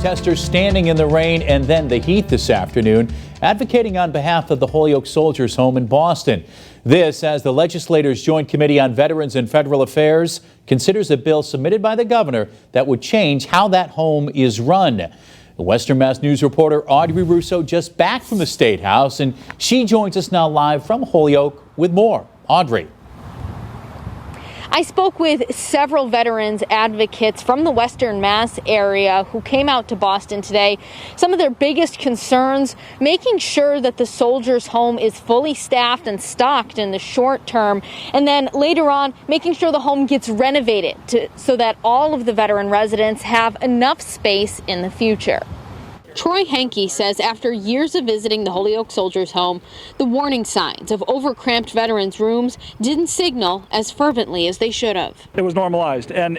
Protestors standing in the rain and then the heat this afternoon, advocating on behalf of the Holyoke Soldiers Home in Boston. This as the legislators' Joint Committee on Veterans and Federal Affairs considers a bill submitted by the governor that would change how that home is run. The Western Mass News reporter Audrey Russo just back from the State House, and she joins us now live from Holyoke with more. Audrey. I spoke with several veterans advocates from the Western Mass area who came out to Boston today. Some of their biggest concerns, making sure that the Soldiers Home is fully staffed and stocked in the short term, and then later on making sure the home gets renovated so that all of the veteran residents have enough space in the future. Troy Henke says after years of visiting the Holyoke Soldiers Home, the warning signs of overcramped veterans' rooms didn't signal as fervently as they should have. It was normalized, and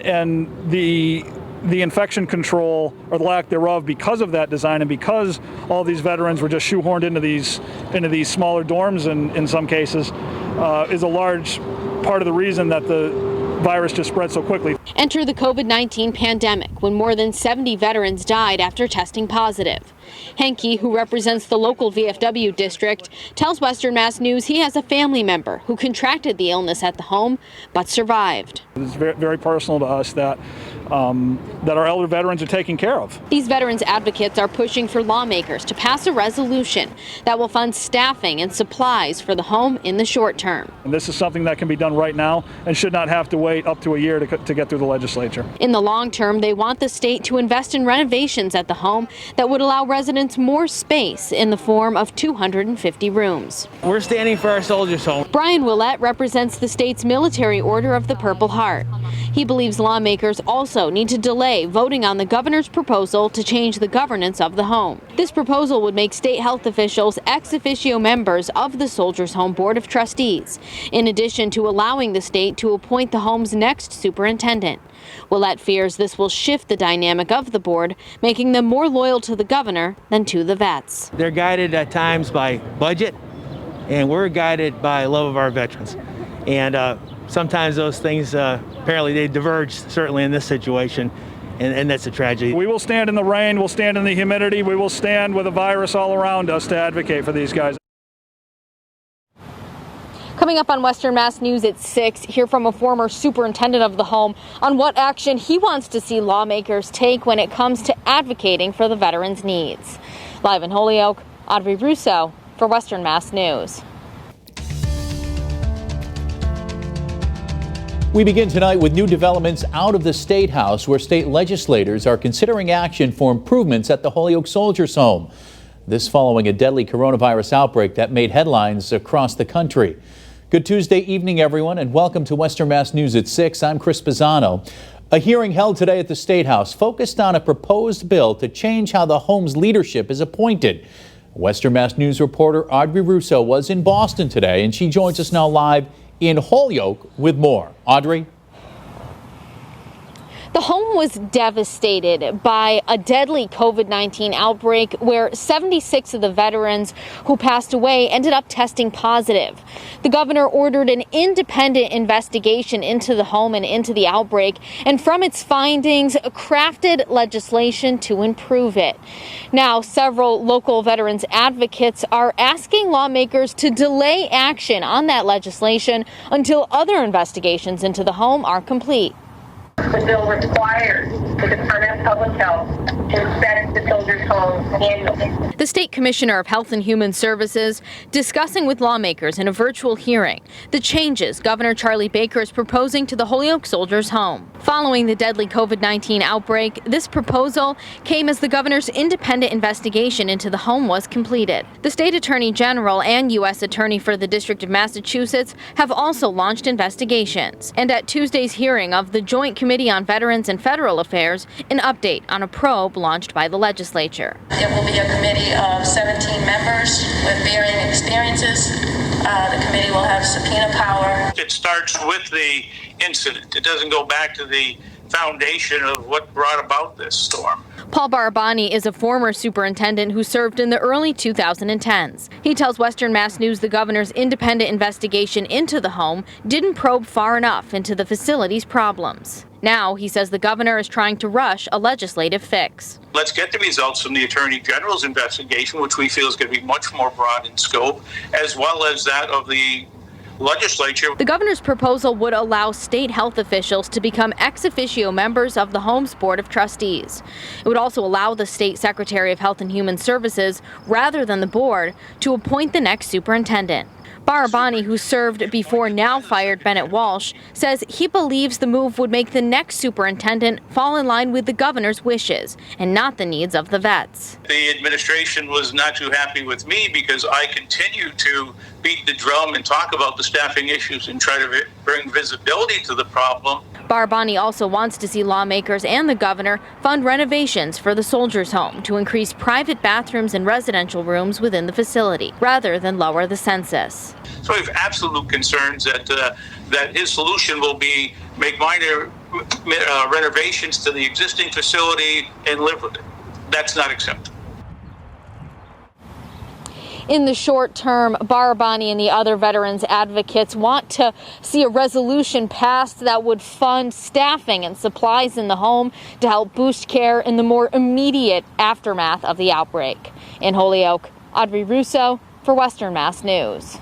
the infection control, or the lack thereof, because of that design and because all these veterans were just shoehorned into these smaller dorms in some cases, is a large part of the reason that the virus just spread so quickly. Enter the COVID-19 pandemic, when more than 70 veterans died after testing positive. Henke, who represents the local VFW district, tells Western Mass News he has a family member who contracted the illness at the home but survived. It's very, very personal to us that our elder veterans are taken care of. These veterans advocates are pushing for lawmakers to pass a resolution that will fund staffing and supplies for the home in the short term. And this is something that can be done right now and should not have to wait up to a year to get through the legislature. In the long term, they want the state to invest in renovations at the home that would allow residents more space in the form of 250 rooms. We're standing for our Soldiers Home. Brian Willett represents the state's military order of the Purple Heart. He believes lawmakers also need to delay voting on the governor's proposal to change the governance of the home. This proposal would make state health officials ex officio members of the Soldiers Home Board of Trustees, in addition to allowing the state to appoint the home's next superintendent. Willett fears this will shift the dynamic of the board, making them more loyal to the governor than to the vets. They're guided at times by budget, and we're guided by love of our veterans. And sometimes those things, apparently they diverge, certainly in this situation, and that's a tragedy. We will stand in the rain, we'll stand in the humidity, we will stand with a virus all around us to advocate for these guys. Coming up on Western Mass News at 6, hear from a former superintendent of the home on what action he wants to see lawmakers take when it comes to advocating for the veterans' needs. Live in Holyoke, Audrey Russo for Western Mass News. We begin tonight with new developments out of the State House, where state legislators are considering action for improvements at the Holyoke Soldiers Home. This following a deadly coronavirus outbreak that made headlines across the country. Good Tuesday evening, everyone, and welcome to Western Mass News at 6. I'm Chris Pisano. A hearing held today at the State House focused on a proposed bill to change how the home's leadership is appointed. Western Mass News reporter Audrey Russo was in Boston today, and she joins us now live in Holyoke with more. Audrey? The home was devastated by a deadly COVID-19 outbreak where 76 of the veterans who passed away ended up testing positive. The governor ordered an independent investigation into the home and into the outbreak, and from its findings, crafted legislation to improve it. Now, several local veterans advocates are asking lawmakers to delay action on that legislation until other investigations into the home are complete. The bill requires the Department of Public Health to inspect the Soldiers Home annually. The State Commissioner of Health and Human Services discussing with lawmakers in a virtual hearing the changes Governor Charlie Baker is proposing to the Holyoke Soldiers Home. Following the deadly COVID-19 outbreak, this proposal came as the governor's independent investigation into the home was completed. The State Attorney General and U.S. Attorney for the District of Massachusetts have also launched investigations. And at Tuesday's hearing of the Joint Committee on Veterans and Federal Affairs, an update on a probe launched by the legislature. It will be a committee of 17 members with varying experiences. The committee will have subpoena power. It starts with the incident. It doesn't go back to the foundation of what brought about this storm. Paul Barabani is a former superintendent who served in the early 2010s. He tells Western Mass News the governor's independent investigation into the home didn't probe far enough into the facility's problems. Now, he says the governor is trying to rush a legislative fix. Let's get the results from the Attorney General's investigation, which we feel is going to be much more broad in scope, as well as that of the legislature. The governor's proposal would allow state health officials to become ex officio members of the Home's Board of Trustees. It would also allow the state Secretary of Health and Human Services, rather than the board, to appoint the next superintendent. Barabani, who served before now-fired Bennett Walsh, says he believes the move would make the next superintendent fall in line with the governor's wishes and not the needs of the vets. The administration was not too happy with me because I continue to beat the drum and talk about the staffing issues and try to bring visibility to the problem. Barabani also wants to see lawmakers and the governor fund renovations for the Soldiers Home to increase private bathrooms and residential rooms within the facility, rather than lower the census. So we have absolute concerns that that his solution will be make minor renovations to the existing facility and live with it. That's not acceptable. In the short term, Barabani and the other veterans advocates want to see a resolution passed that would fund staffing and supplies in the home to help boost care in the more immediate aftermath of the outbreak. In Holyoke, Audrey Russo for Western Mass News.